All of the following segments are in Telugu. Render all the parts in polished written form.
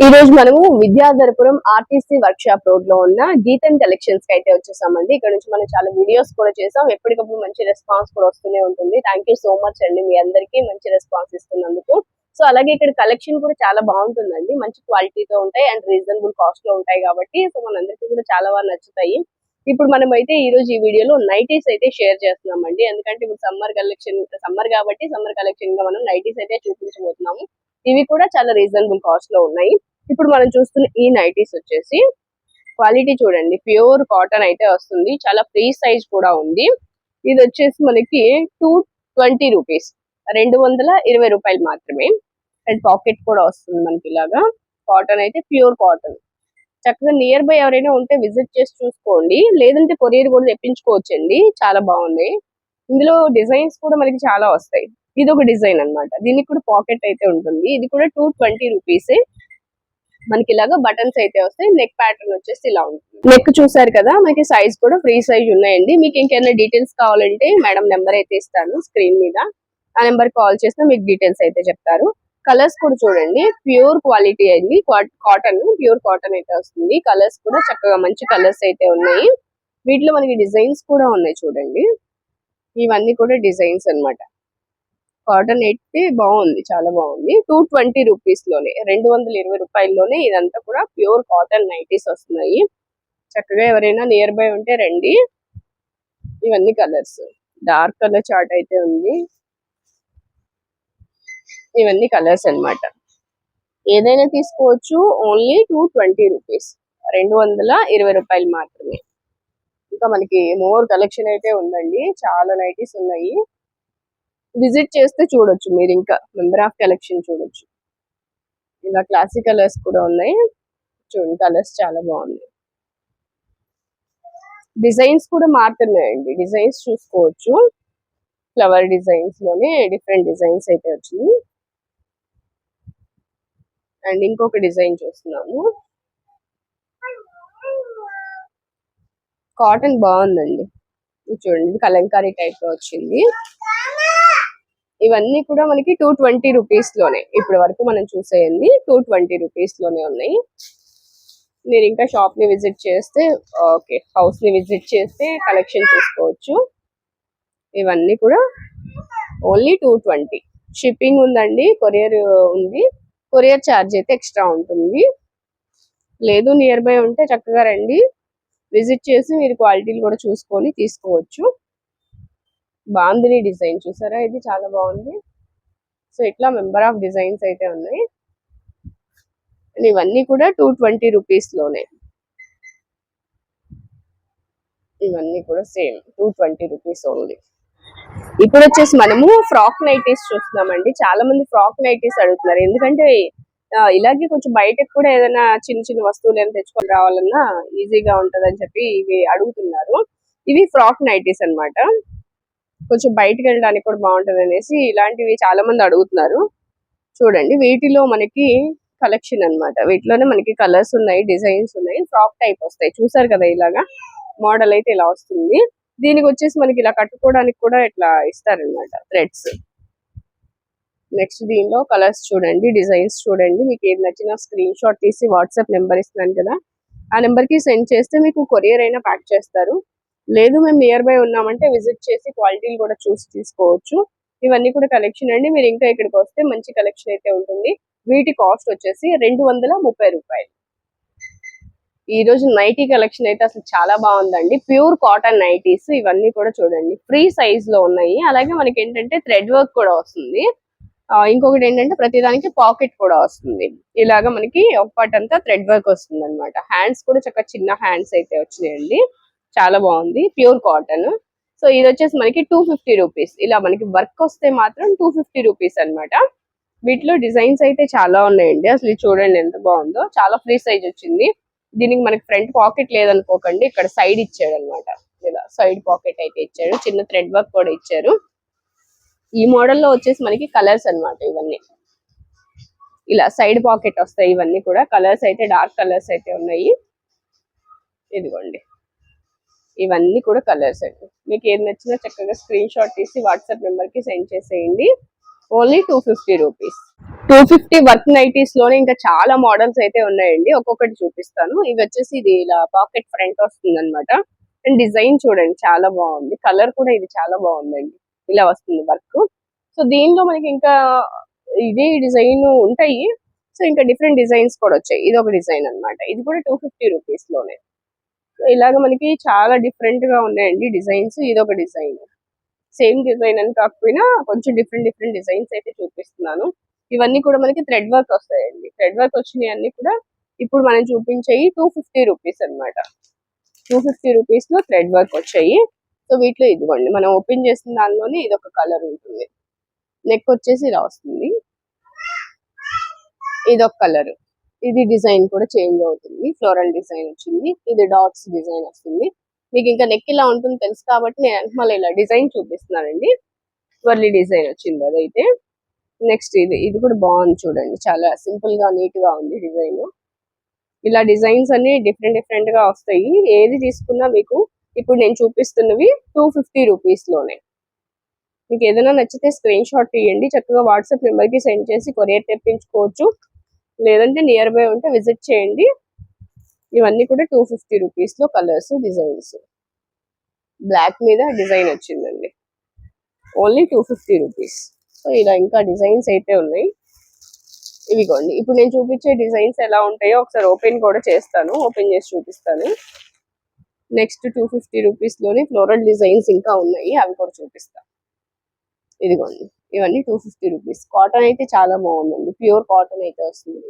ఈ రోజు మనము Vidyadharapuram RTC work shop road లో ఉన్న గీతన్ కలెక్షన్స్ కి అయితే వచ్చేసామండి. ఇక్కడ నుంచి మనం చాలా వీడియోస్ కూడా చేసాం. ఎప్పటికప్పుడు మంచి రెస్పాన్స్ కూడా వస్తూనే ఉంటుంది. థ్యాంక్ యూ సో మచ్ అండి, మీ అందరికీ మంచి రెస్పాన్స్ ఇస్తున్నందుకు. సో అలాగే ఇక్కడ కలెక్షన్ కూడా చాలా బాగుంటుందండి. మంచి క్వాలిటీతో ఉంటాయి అండ్ రీజనబుల్ కాస్ట్ లో ఉంటాయి కాబట్టి సో మనందరికీ కూడా చాలా బాగా నచ్చుతాయి. ఇప్పుడు మనం అయితే ఈ రోజు ఈ వీడియోలో నైటీస్ అయితే షేర్ చేస్తున్నామండి. ఎందుకంటే ఇప్పుడు సమ్మర్ కాబట్టి సమ్మర్ కలెక్షన్ గా మనం నైటీస్ అయితే చూపించబోతున్నాము. ఇవి కూడా చాలా రీజనబుల్ కాస్ట్ లో ఉన్నాయి. ఇప్పుడు మనం చూస్తున్న ఈ నైటీస్ వచ్చేసి క్వాలిటీ చూడండి, ప్యూర్ కాటన్ అయితే వస్తుంది. చాలా ఫ్రీ సైజ్ కూడా ఉంది. ఇది వచ్చేసి మనకి 220 రూపీస్, 220 రూపాయలు మాత్రమే. అండ్ పాకెట్ కూడా వస్తుంది మనకి ఇలాగా. కాటన్ అయితే ప్యూర్ కాటన్. చక్కగా నియర్ బై ఎవరైనా ఉంటే విజిట్ చేసి చూసుకోండి, లేదంటే కొరియర్ కూడా తెప్పించుకోవచ్చండి. చాలా బాగున్నాయి. ఇందులో డిజైన్స్ కూడా మనకి చాలా వస్తాయి. ఇది ఒక డిజైన్ అన్నమాట. దీనికి కూడా పాకెట్ అయితే ఉంటుంది. ఇది కూడా 220 రూపీస్. మనకి ఇలాగా బటన్స్ అయితే వస్తాయి. నెక్ ప్యాటర్న్ వచ్చేసి ఇలా ఉంటుంది. నెక్ చూసారు కదా, మనకి సైజ్ కూడా ఫ్రీ సైజ్ ఉన్నాయండి. మీకు ఇంకేమైనా డీటెయిల్స్ కావాలంటే మేడం నెంబర్ అయితే ఇస్తాను స్క్రీన్ మీద. ఆ నెంబర్ కాల్ చేస్తే మీకు డీటెయిల్స్ అయితే చెప్తారు. కలర్స్ కూడా చూడండి, ప్యూర్ క్వాలిటీ అయింది. కాటన్, ప్యూర్ కాటన్ అయితే వస్తుంది. కలర్స్ కూడా చక్కగా మంచి కలర్స్ అయితే ఉన్నాయి. వీటిలో మనకి డిజైన్స్ కూడా ఉన్నాయి చూడండి. ఇవన్నీ కూడా డిజైన్స్ అన్నమాట. కాటన్ అయితే బాగుంది, చాలా బాగుంది. 220 రూపీస్ లోనే, 220 రూపాయల్లోనే ఇదంతా కూడా ప్యూర్ కాటన్ నైటీస్ వస్తున్నాయి. చక్కగా ఎవరైనా నియర్ బై ఉంటే రండి. ఇవన్నీ కలర్స్, డార్క్ కలర్ చార్ట్ అయితే ఉంది. ఇవన్నీ కలర్స్ అన్నమాట. ఏదైనా తీసుకోవచ్చు. ఓన్లీ 220 రూపీస్, 220 రూపాయలు మాత్రమే. ఇంకా మనకి మోర్ కలెక్షన్ అయితే ఉందండి. చాలా నైటీస్ ఉన్నాయి. విజిట్ చేస్తే చూడొచ్చు మీరు, ఇంకా మెంబర్ ఆఫ్ కలెక్షన్ చూడొచ్చు. ఇలా క్లాసిక్ కలర్స్ కూడా ఉన్నాయి చూడండి. కలర్స్ చాలా బాగున్నాయి. డిజైన్స్ కూడా మారుతున్నాయండి. డిజైన్స్ చూసుకోవచ్చు. ఫ్లవర్ డిజైన్స్ లోనే డిఫరెంట్ డిజైన్స్ అయితే వచ్చింది. అండ్ ఇంకొక డిజైన్ చూస్తున్నాము. కాటన్ బాగుందండి. ఇది చూడండి, ఇది కలంకారీ టైప్ లో వచ్చింది. ఇవన్నీ కూడా మనకి 220 రూపీస్ లోనే ఇప్పటి వరకు మనం చూసేయండి. 220 రూపీస్ లోనే ఉన్నాయి. మీరు ఇంకా షాప్ ని విజిట్ చేస్తే, ఓకే, హౌస్ ని విజిట్ చేస్తే కలెక్షన్ చూసుకోవచ్చు. ఇవన్నీ కూడా ఓన్లీ 220. షిప్పింగ్ ఉందండి, కొరియర్ ఉంది. కొరియర్ ఛార్జ్ అయితే ఎక్స్ట్రా ఉంటుంది. లేదు నియర్ బై ఉంటే చక్కగా రండి, విజిట్ చేసి మీరు క్వాలిటీలు కూడా చూసుకొని తీసుకోవచ్చు. బాందిని డిజైన్ చూసారా, ఇది చాలా బాగుంది. సో ఇట్లా మెంబర్ ఆఫ్ డిజైన్స్ అయితే ఉన్నాయి. ఇవన్నీ కూడా 220 రూపీస్ లోనే. ఇవన్నీ కూడా సేమ్ 220 రూపీస్ ఓన్లీ. ఇప్పుడు వచ్చేసి మనము ఫ్రాక్ నైటీస్ చూస్తున్నామండి. చాలా మంది ఫ్రాక్ నైటీస్ అడుగుతున్నారు. ఎందుకంటే ఇలాగే కొంచెం బయటకు కూడా ఏదైనా చిన్న చిన్న వస్తువులు ఏమైనా తెచ్చుకొని రావాలన్నా ఈజీగా ఉంటది అని చెప్పి ఇవి అడుగుతున్నారు. ఇవి ఫ్రాక్ నైటీస్ అన్నమాట. కొంచెం బయటకు వెళ్ళడానికి కూడా బాగుంటది అనేసి ఇలాంటివి చాలా మంది అడుగుతున్నారు. చూడండి, వీటిలో మనకి కలెక్షన్ అన్నమాట. వీటిలోనే మనకి కలర్స్ ఉన్నాయి, డిజైన్స్ ఉన్నాయి. ఫ్రాక్ టైప్ వస్తాయి. చూసారు కదా, ఇలాగా మోడల్ అయితే ఇలా వస్తుంది. దీనికి వచ్చేసి మనకి ఇలా కట్టుకోవడానికి కూడా ఇట్లా ఇస్తారనమాట, థ్రెడ్స్. నెక్స్ట్ దీనిలో కలర్స్ చూడండి, డిజైన్స్ చూడండి. మీకు ఏది నచ్చినా స్క్రీన్ షాట్ తీసి వాట్సాప్ నెంబర్ ఇస్తున్నాను కదా, ఆ నెంబర్ కి సెండ్ చేస్తే మీకు కొరియర్ అయినా ప్యాక్ చేస్తారు. లేదు మేము నియర్ బై ఉన్నామంటే విజిట్ చేసి క్వాలిటీలు కూడా చూసి తీసుకోవచ్చు. ఇవన్నీ కూడా కలెక్షన్ అండి. మీరు ఇంకా ఇక్కడికి వస్తే మంచి కలెక్షన్ అయితే ఉంటుంది. వీటి కాస్ట్ వచ్చేసి 230 రూపాయలు. ఈ రోజు నైటీ కలెక్షన్ అయితే అసలు చాలా బాగుందండి. ప్యూర్ కాటన్ నైటీస్ ఇవన్నీ కూడా చూడండి, ఫ్రీ సైజ్ లో ఉన్నాయి. అలాగే మనకి ఏంటంటే థ్రెడ్ వర్క్ కూడా వస్తుంది. ఇంకొకటి ఏంటంటే ప్రతిదానికి పాకెట్ కూడా వస్తుంది. ఇలాగా మనకి ఒక పార్ట్ అంతా థ్రెడ్ వర్క్ వస్తుంది అనమాట. హ్యాండ్స్ కూడా చక్కగా చిన్న హ్యాండ్స్ అయితే వచ్చినాయండి. చాలా బాగుంది, ప్యూర్ కాటన్. సో ఇది వచ్చేసి మనకి 250 రూపీస్. ఇలా మనకి వర్క్ వస్తే మాత్రం 250 రూపీస్ అనమాట. వీటిలో డిజైన్స్ అయితే చాలా ఉన్నాయండి. అసలు ఇది చూడండి ఎంత బాగుందో. చాలా ఫ్రీ సైజ్ వచ్చింది. దీనికి మనకి ఫ్రంట్ పాకెట్ లేదనుకోకండి, ఇక్కడ సైడ్ ఇచ్చాడు అనమాట. ఇలా సైడ్ పాకెట్ అయితే ఇచ్చాడు, చిన్న థ్రెడ్ వర్క్ కూడా ఇచ్చారు. ఈ మోడల్లో వచ్చేసి మనకి కలర్స్ అన్నమాట. ఇవన్నీ ఇలా సైడ్ పాకెట్ వస్తాయి. ఇవన్నీ కూడా కలర్స్ అయితే డార్క్ కలర్స్ అయితే ఉన్నాయి. ఇదిగోండి, ఇవన్నీ కూడా కలర్స్ అండి. మీకు ఏది నచ్చినా చక్కగా స్క్రీన్ షాట్ తీసి వాట్సాప్ నెంబర్ కి సెండ్ చేసేయండి. Only 250 rupees. 250 వర్క్ నైటీస్ లోనే ఇంకా చాలా మోడల్స్ అయితే ఉన్నాయండి. ఒక్కొక్కటి చూపిస్తాను. ఇవి వచ్చేసి ఇది ఇలా పాకెట్ ఫ్రంట్ వస్తుంది అనమాట. అండ్ డిజైన్ చూడండి చాలా బాగుంది. కలర్ కూడా ఇది చాలా బాగుందండి. ఇలా వస్తుంది వర్క్. సో దీనిలో మనకి ఇంకా ఇదే డిజైన్ ఉంటాయి. సో ఇంకా డిఫరెంట్ డిజైన్స్ కూడా వచ్చాయి. ఇది ఒక డిజైన్ అన్నమాట. ఇది కూడా 250 రూపీస్ లోనే. సో ఇలాగ మనకి చాలా డిఫరెంట్ గా ఉన్నాయండి డిజైన్స్. ఇది ఒక డిజైన్. సేమ్ డిజైన్ అని కాకపోయినా కొంచెం డిఫరెంట్ డిఫరెంట్ డిజైన్స్ అయితే చూపిస్తున్నాను. ఇవన్నీ కూడా మనకి థ్రెడ్ వర్క్ వస్తాయండి. థ్రెడ్ వర్క్ వచ్చినాయి అన్ని కూడా ఇప్పుడు మనం చూపించేవి 250 రూపీస్ అన్నమాట. 250 రూపీస్ లో థ్రెడ్ వర్క్ వచ్చాయి. సో వీటిలో ఇదిగోండి మనం ఓపెన్ చేసిన దానిలోనే ఇది ఒక కలర్ ఉంటుంది. నెక్ వచ్చేసి ఇలా వస్తుంది. ఇది ఒక కలర్. ఇది డిజైన్ కూడా చేంజ్ అవుతుంది. ఫ్లోరల్ డిజైన్ వచ్చింది. ఇది డాట్స్ డిజైన్ వస్తుంది. మీకు ఇంకా నెక్ ఇలా ఉంటుంది తెలుసు కాబట్టి నేను మళ్ళీ ఇలా డిజైన్ చూపిస్తున్నానండి. వర్లీ డిజైన్ వచ్చింది అదైతే. నెక్స్ట్ ఇది కూడా బాగుంది చూడండి. చాలా సింపుల్ గా నీట్ గా ఉంది డిజైన్. ఇలా డిజైన్స్ అన్ని డిఫరెంట్ డిఫరెంట్ గా వస్తాయి. ఏది తీసుకున్నా మీకు ఇప్పుడు నేను చూపిస్తున్నవి 250 రూపీస్ లోనే. మీకు ఏదైనా నచ్చితే స్క్రీన్ షాట్ తీయండి. చక్కగా వాట్సాప్ నెంబర్ కి సెండ్ చేసి కొరియర్ తెప్పించుకోవచ్చు. లేదంటే నియర్ బై ఉంటే విజిట్ చేయండి. ఇవన్నీ కూడా 250 రూపీస్ లో కలర్స్ డిజైన్స్. బ్లాక్ మీద డిజైన్ వచ్చిందండి. Only 250 rupees. సో ఇలా ఇంకా డిజైన్స్ అయితే ఉన్నాయి. ఇవిగోండి ఇప్పుడు నేను చూపించే డిజైన్స్ ఎలా ఉంటాయో ఒకసారి ఓపెన్ కూడా చేస్తాను. ఓపెన్ చేసి చూపిస్తాను. నెక్స్ట్ 250 రూపీస్ లోనే ఫ్లోరల్ డిజైన్స్ ఇంకా ఉన్నాయి. అవి కూడా చూపిస్తాను. ఇదిగోండి ఇవన్నీ 250 రూపీస్. కాటన్ అయితే చాలా బాగుందండి. ప్యూర్ కాటన్ అయితే వస్తుంది.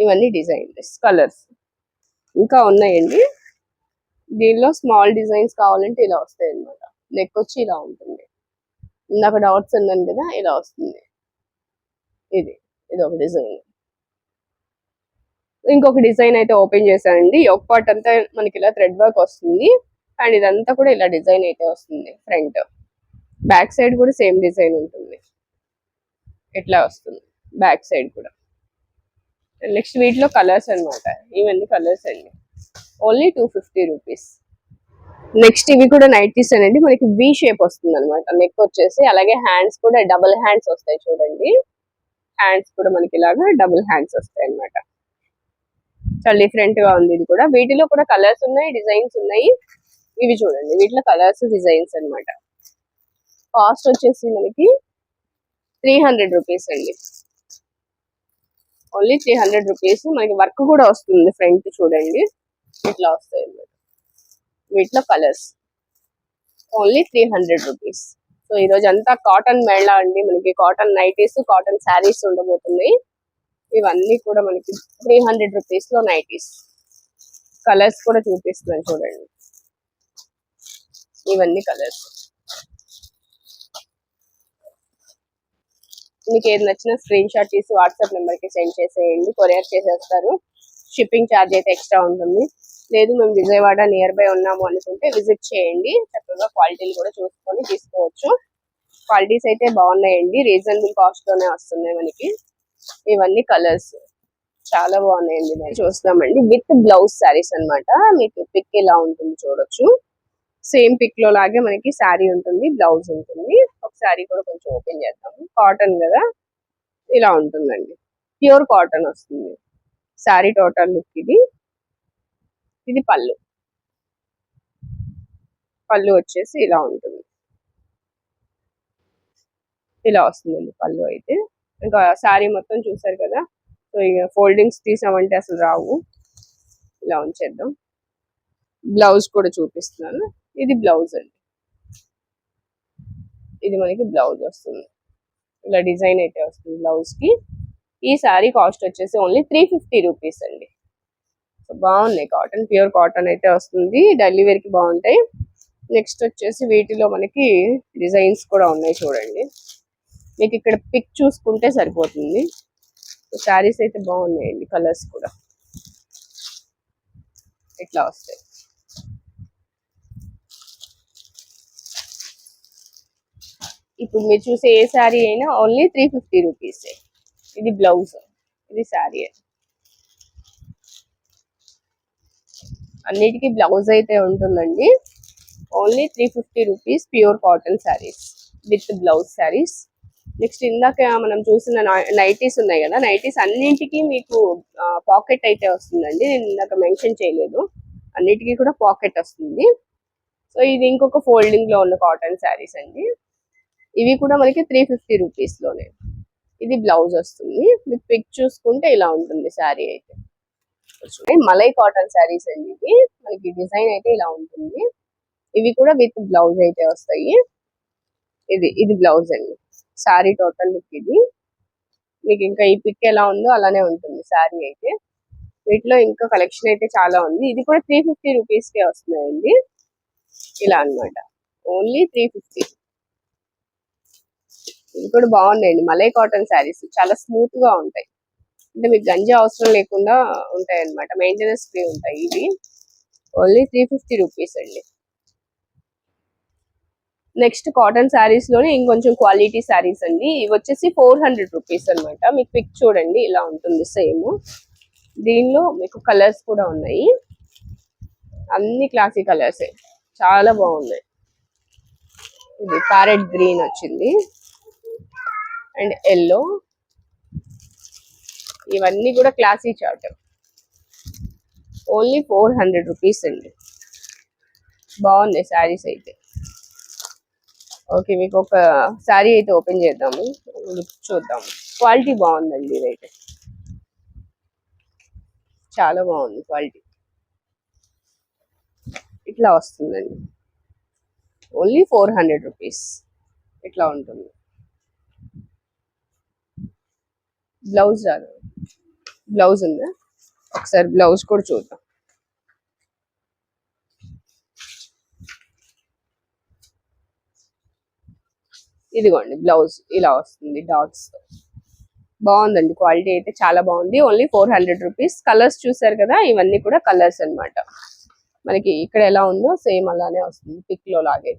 ఇవన్నీ డిజైన్స్ కలర్స్ ఇంకా ఉన్నాయండి. దీనిలో స్మాల్ డిజైన్స్ కావాలంటే ఇలా వస్తాయి అన్నమాట. నెక్ వచ్చి ఇలా ఉంటుంది. ఇందాక డాట్స్ అన్నాను కదా ఇలా వస్తుంది. ఇది ఒక డిజైన్. ఇంకొక డిజైన్ అయితే ఓపెన్ చేశానండి. ఒక పార్ట్ అంతా మనకి ఇలా థ్రెడ్ వర్క్ వస్తుంది. అండ్ ఇదంతా కూడా ఇలా డిజైన్ అయితే వస్తుంది. ఫ్రంట్ బ్యాక్ సైడ్ కూడా సేమ్ డిజైన్ ఉంటుంది. ఇట్లా వస్తుంది బ్యాక్ సైడ్ కూడా. నెక్స్ట్ వీటిలో కలర్స్ అన్నమాట. ఇవన్నీ కలర్స్ అండి. Only 250 rupees. నెక్స్ట్ ఇవి కూడా నైటీస్ అండి. మనకి వి షేప్ వస్తుంది అనమాట. నెక్ వచ్చేసి అలాగే హ్యాండ్స్ కూడా డబుల్ హ్యాండ్స్ వస్తాయి చూడండి. హ్యాండ్స్ కూడా మనకి ఇలాగా డబుల్ హ్యాండ్స్ వస్తాయి అన్నమాట. చాలా డిఫరెంట్ గా ఉంది ఇది కూడా. వీటిలో కూడా కలర్స్ ఉన్నాయి, డిజైన్స్ ఉన్నాయి. ఇవి చూడండి వీటిలో కలర్స్ డిజైన్స్ అన్నమాట. కాస్ట్ వచ్చేసి మనకి 300 రూపీస్ అండి. Only 300 rupees. మనకి వర్క్ కూడా వస్తుంది ఫ్రంట్ చూడండి. ఇట్లా వస్తాయి అన్నమాట. వీటిలో కలర్స్ ఓన్లీ 300 రూపీస్. సో ఈ రోజు అంతా కాటన్ మేళా అండి. మనకి కాటన్ నైటీస్, కాటన్ శారీస్ ఉండబోతున్నాయి. ఇవన్నీ కూడా మనకి 300 రూపీస్ లో నైటీస్. కలర్స్ కూడా చూపిస్తున్నాను చూడండి. ఇవన్నీ కలర్స్. మీకు ఏది నచ్చినా స్క్రీన్ షాట్ తీసి వాట్సాప్ నెంబర్ కి సెండ్ చేసేయండి. కొరియర్ చేసేస్తారు. షిప్పింగ్ ఛార్జ్ అయితే ఎక్స్ట్రా ఉంటుంది. లేదు మేము విజయవాడ నియర్ బై ఉన్నాము అనుకుంటే విజిట్ చేయండి. చక్కగా క్వాలిటీలు కూడా చూసుకొని తీసుకోవచ్చు. క్వాలిటీస్ అయితే బాగున్నాయండి. రీజనబుల్ కాస్ట్ లోనే వస్తున్నాయి మనకి. ఇవన్నీ కలర్స్ చాలా బాగున్నాయండి. మేము చూస్తున్నామండి. విత్ బ్లౌజ్ శారీస్ అన్నమాట. మీకు పిక్ ఇలా ఉంటుంది చూడొచ్చు. సేమ్ పిక్ లో లాగే మనకి శారీ ఉంటుంది, బ్లౌజ్ ఉంటుంది. ఒక శారీ కూడా కొంచెం ఓపెన్ చేద్దాము. కాటన్ కదా ఇలా ఉంటుందండి. ప్యూర్ కాటన్ వస్తుంది. శారీ టోటల్ లుక్ ఇది. ఇది పళ్ళు. పళ్ళు వచ్చేసి ఇలా ఉంటుంది. ఇలా వస్తుందండి పళ్ళు అయితే. ఇంకా శారీ మొత్తం చూసారు కదా. సో ఇక ఫోల్డింగ్స్ తీసామంటే అసలు రావు. ఇలా ఉంచేద్దాం. బ్లౌజ్ కూడా చూపిస్తున్నాను. ఇది బ్లౌజ్ అండి. ఇది మనకి బ్లౌజ్ వస్తుంది. ఇలా డిజైన్ అయితే వస్తుంది బ్లౌజ్ కి. ఈ శారీ కాస్ట్ వచ్చేసి ఓన్లీ 350 రూపీస్ అండి. సో బాగున్నాయి. కాటన్, ప్యూర్ కాటన్ అయితే వస్తుంది. డైలీ వేర్ కి బాగుంటాయి. నెక్స్ట్ వచ్చేసి వీటిలో మనకి డిజైన్స్ కూడా ఉన్నాయి చూడండి. మీకు ఇక్కడ పిక్ చూసుకుంటే సరిపోతుంది. శారీస్ అయితే బాగున్నాయండి. కలర్స్ కూడా ఇట్లా వస్తాయి. ఇప్పుడు మీరు చూసే ఏ శారీ అయినా ఓన్లీ 350 రూపీస్. ఇది బ్లౌజ్, ఇది శారీ. అన్నిటికీ బ్లౌజ్ అయితే ఉంటుందండి. Only 350 rupees pure cotton saris with blouse saris. Next ఇందాక మనం చూసిన నైటీస్ ఉన్నాయి కదా, నైటీస్ అన్నింటికి మీకు పాకెట్ అయితే వస్తుందండి. నేను ఇందాక మెన్షన్ చేయలేదు, అన్నిటికీ కూడా పాకెట్ వస్తుంది. సో ఇది ఇంకొక ఫోల్డింగ్ లో ఉన్న కాటన్ శారీస్ అండి. ఇవి కూడా మనకి 350 రూపీస్ లోనే. ఇది బ్లౌజ్ వస్తుంది. మీకు పిక్ చూసుకుంటే ఇలా ఉంటుంది శారీ అయితే. మలై కాటన్ శారీస్ అండి ఇవి. మనకి డిజైన్ అయితే ఇలా ఉంటుంది. ఇవి కూడా విత్ బ్లౌజ్ అయితే వస్తాయి. ఇది బ్లౌజ్ అండి. శారీ టోటల్ లుక్ ఇది. మీకు ఇంకా ఈ పిక్ ఎలా ఉందో అలానే ఉంటుంది శారీ అయితే. వీటిలో ఇంకా కలెక్షన్ అయితే చాలా ఉంది. ఇది కూడా 350 రూపీస్ కే వస్తున్నాయండి. ఇలా అన్నమాట, ఓన్లీ 350. ఇది కూడా బాగున్నాయండి మలై కాటన్ శారీస్, చాలా స్మూత్ గా ఉంటాయి. అంటే మీకు గంజి అవసరం లేకుండా ఉంటాయి అన్నమాట, మెయింటెనెన్స్ ఫ్రీ ఉంటాయి. ఇవి ఓన్లీ 350 రూపీస్ అండి. నెక్స్ట్ కాటన్ శారీస్ లోనే ఇంకొంచెం క్వాలిటీ శారీస్ అండి. ఇవి వచ్చేసి 400 రూపీస్ అనమాట. మీకు పిక్ చూడండి ఇలా ఉంటుంది సేమ్. దీనిలో మీకు కలర్స్ కూడా ఉన్నాయి, అన్ని క్లాసిక్ కలర్సే, చాలా బాగున్నాయి. ఇది ప్యారెట్ గ్రీన్ వచ్చింది అండ్ ఎల్లో. ఇవన్నీ కూడా క్లాసీ చార్ట్. ఓన్లీ 400 రూపీస్ అండి. బాగున్నాయి శారీస్ అయితే. ఓకే, మీకు ఒక శారీ అయితే ఓపెన్ చేద్దాము, చూద్దాము. క్వాలిటీ బాగుందండి ఇదైతే, చాలా బాగుంది క్వాలిటీ. ఇట్లా వస్తుందండి, ఓన్లీ 400 రూపీస్. ఇట్లా ఉంటుంది. బ్లౌజ్ రాదు, బ్లౌజ్ ఉందా? ఒకసారి బ్లౌజ్ కూడా చూద్దాం. ఇదిగోండి బ్లౌజ్ ఇలా వస్తుంది డాట్స్. బాగుందండి, క్వాలిటీ అయితే చాలా బాగుంది. Only 400 rupees. కలర్స్ చూసారు కదా, ఇవన్నీ కూడా కలర్స్ అన్నమాట. మనకి ఇక్కడ ఎలా ఉందో సేమ్ అలానే వస్తుంది పిక్ లో లాగే.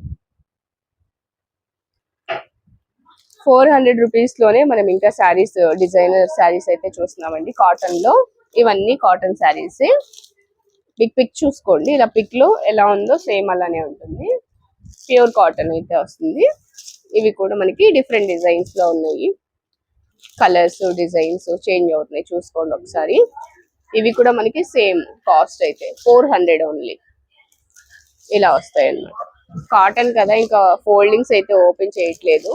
400 రూపీస్ లోనే మనం ఇంకా శారీస్, డిజైనర్ శారీస్ అయితే చూస్తున్నామండి కాటన్ లో. ఇవన్నీ కాటన్ శారీస్. పిక్ చూసుకోండి, ఇలా పిక్ లో ఎలా ఉందో సేమ్ అలానే ఉంటుంది. ప్యూర్ కాటన్ అయితే వస్తుంది. ఇవి కూడా మనకి డిఫరెంట్ డిజైన్స్ లో ఉన్నాయి. కలర్స్ డిజైన్స్ చేంజ్ అవుతున్నాయి, చూసుకోండి ఒకసారి. ఇవి కూడా మనకి సేమ్ కాస్ట్ అయితే 400 ఓన్లీ. ఇలా వస్తాయి అన్నమాట. కాటన్ కదా, ఇంకా ఫోల్డింగ్స్ అయితే ఓపెన్ చేయట్లేదు.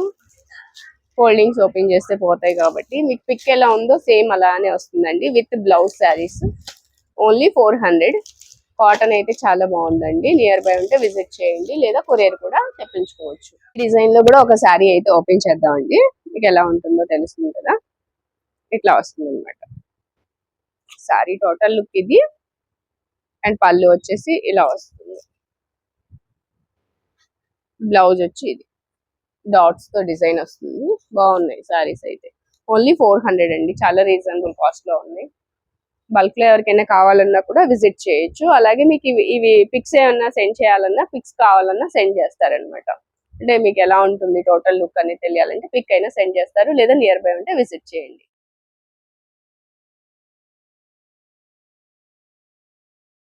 ఫోల్డింగ్స్ ఓపెన్ చేస్తే పోతాయి కాబట్టి మీకు పిక్ ఎలా ఉందో సేమ్ అలానే వస్తుందండి. With blouse saris only 400. Cotton అయితే చాలా బాగుందండి. నియర్ బై ఉంటే విజిట్ చేయండి, లేదా కొరియర్ కూడా తెప్పించుకోవచ్చు. డిజైన్ లో కూడా ఒక శారీ అయితే ఓపెన్ చేద్దామండి, మీకు ఎలా ఉంటుందో తెలుస్తుంది కదా. ఇట్లా వస్తుంది అనమాట శారీ టోటల్ లుక్ ఇది. అండ్ పళ్ళు వచ్చేసి ఇలా వస్తుంది. బ్లౌజ్ వచ్చి ఇది డాట్స్ తో డిజైన్ వస్తుంది. బాగున్నాయి శారీస్ అయితే. ఓన్లీ 400 అండి, చాలా రీజనబుల్ కాస్ట్ లో ఉన్నాయి. బల్క్ లో ఎవరికైనా కావాలన్నా కూడా విజిట్ చేయొచ్చు. అలాగే మీకు ఇవి పిక్స్ ఏమన్నా సెండ్ చేయాలన్నా, పిక్స్ కావాలన్నా సెండ్ చేస్తారనమాట. అంటే మీకు ఎలా ఉంటుంది టోటల్ లుక్ అనేది తెలియాలంటే పిక్ అయినా సెండ్ చేస్తారు, లేదా నియర్ బై ఉంటే విజిట్ చేయండి.